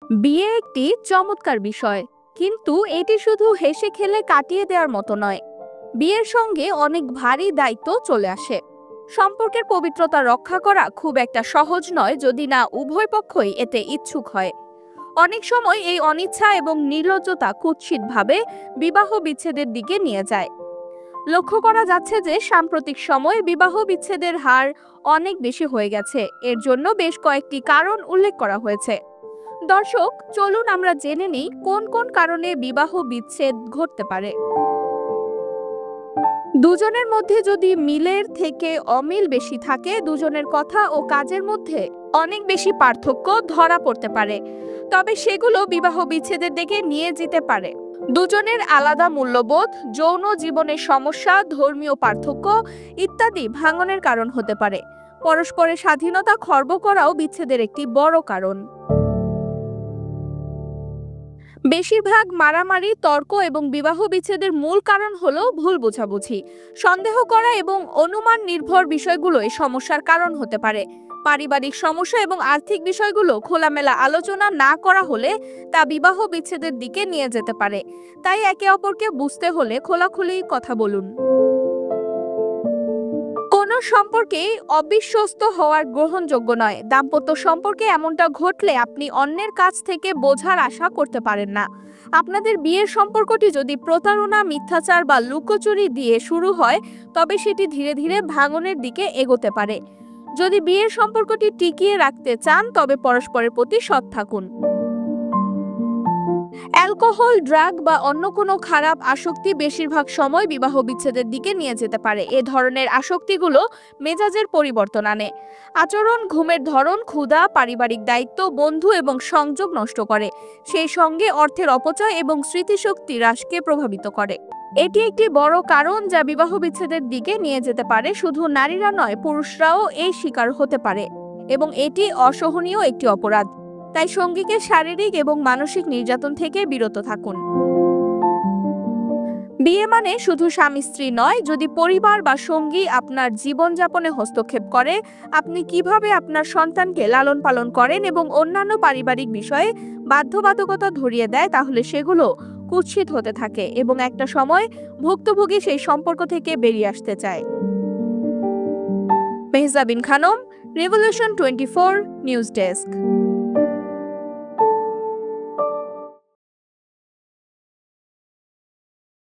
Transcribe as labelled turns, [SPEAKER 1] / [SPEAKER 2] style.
[SPEAKER 1] বিয়ে একটি চমৎকার বিষয়, কিন্তু এটি শুধু হেসে খেলে কাটিয়ে দেওয়ার মতো নয়। বিয়ের সঙ্গে অনেক ভারী দায়িত্ব চলে আসে। সম্পর্কের পবিত্রতা রক্ষা করা খুব একটা সহজ নয় যদি না উভয় পক্ষই এতে ইচ্ছুক হয়। অনেক সময় এই অনিচ্ছা এবং নির্লজ্জতা কুৎসিতভাবে বিবাহ বিচ্ছেদের দিকে নিয়ে যায়। লক্ষ্য করা যাচ্ছে যে সাম্প্রতিক সময়ে বিবাহ বিচ্ছেদের হার অনেক বেশি হয়ে গেছে। এর জন্য বেশ কয়েকটি কারণ উল্লেখ করা হয়েছে। দর্শক, চলুন আমরা জেনে নিই কোন কোন কারণে বিবাহ বিচ্ছেদ ঘটতে পারে। দুজনের মধ্যে যদি মিলের থেকে অমিল বেশি থাকে, দুজনের কথা ও কাজের মধ্যে অনেক বেশি পার্থক্য ধরা পড়তে পারে, তবে সেগুলো বিবাহ বিচ্ছেদের দিকে নিয়ে যেতে পারে। দুজনের আলাদা মূল্যবোধ, যৌন জীবনের সমস্যা, ধর্মীয় পার্থক্য ইত্যাদি ভাঙনের কারণ হতে পারে। পরস্পরের স্বাধীনতা খর্ব করাও বিচ্ছেদের একটি বড় কারণ। বেশিরভাগ মারামারি, তর্ক এবং বিবাহ বিচ্ছেদের মূল কারণ হলো ভুল বোঝাবুঝি, সন্দেহ করা এবং অনুমান নির্ভর বিষয়গুলো এই সমস্যার কারণ হতে পারে। পারিবারিক সমস্যা এবং আর্থিক বিষয়গুলো খোলামেলা আলোচনা না করা হলে তা বিবাহ বিচ্ছেদের দিকে নিয়ে যেতে পারে। তাই একে অপরকে বুঝতে হলে খোলাখুলি কথা বলুন। কোন সম্পর্কে অবিশ্বস্ত হওয়ার গ্রহণযোগ্য নয়। দাম্পত্য সম্পর্কে এমনটা ঘটলে আপনি অন্যের কাছ থেকে বোঝার আশা করতে পারেন না। আপনাদের বিয়ের সম্পর্কটি যদি প্রতারণা, মিথ্যাচার বা লুকোচুরি দিয়ে শুরু হয়, তবে সেটি ধীরে ধীরে ভাঙনের দিকে এগোতে পারে। যদি বিয়ের সম্পর্কটি টিকিয়ে রাখতে চান, তবে পরস্পরের প্রতি সৎ থাকুন। অ্যালকোহল, ড্রাগ বা অন্য কোনো খারাপ আসক্তি বেশিরভাগ সময় বিবাহ বিচ্ছেদের দিকে নিয়ে যেতে পারে। এ ধরনের আসক্তিগুলো মেজাজের পরিবর্তন আনে, আচরণ, ঘুমের ধরন, ক্ষুধা, পারিবারিক দায়িত্ব, বন্ধু এবং সংযোগ নষ্ট করে। সেই সঙ্গে অর্থের অপচয় এবং স্মৃতিশক্তি হ্রাসকে প্রভাবিত করে। এটি একটি বড় কারণ যা বিবাহ বিচ্ছেদের দিকে নিয়ে যেতে পারে। শুধু নারীরা নয়, পুরুষরাও এই শিকার হতে পারে এবং এটি অসহনীয় একটি অপরাধ। তাই সঙ্গীকে শারীরিক এবং মানসিক নির্যাতন থেকে বিরত থাকুন। বিয়ে মানে শুধু স্বামী স্ত্রী নয়। যদি পরিবার বা সঙ্গী আপনার জীবনযাপনে হস্তক্ষেপ করে, আপনি কিভাবে আপনার সন্তানকে লালন পালন করেন এবং অন্যান্য পারিবারিক বিষয়ে বাধ্যবাধকতা ধরিয়ে দেয়, তাহলে সেগুলো কুৎসিত হতে থাকে এবং একটা সময় ভুক্তভোগী সেই সম্পর্ক থেকে বেরিয়ে আসতে চায়। Mehjabin Khanam, revolution 24 news desk.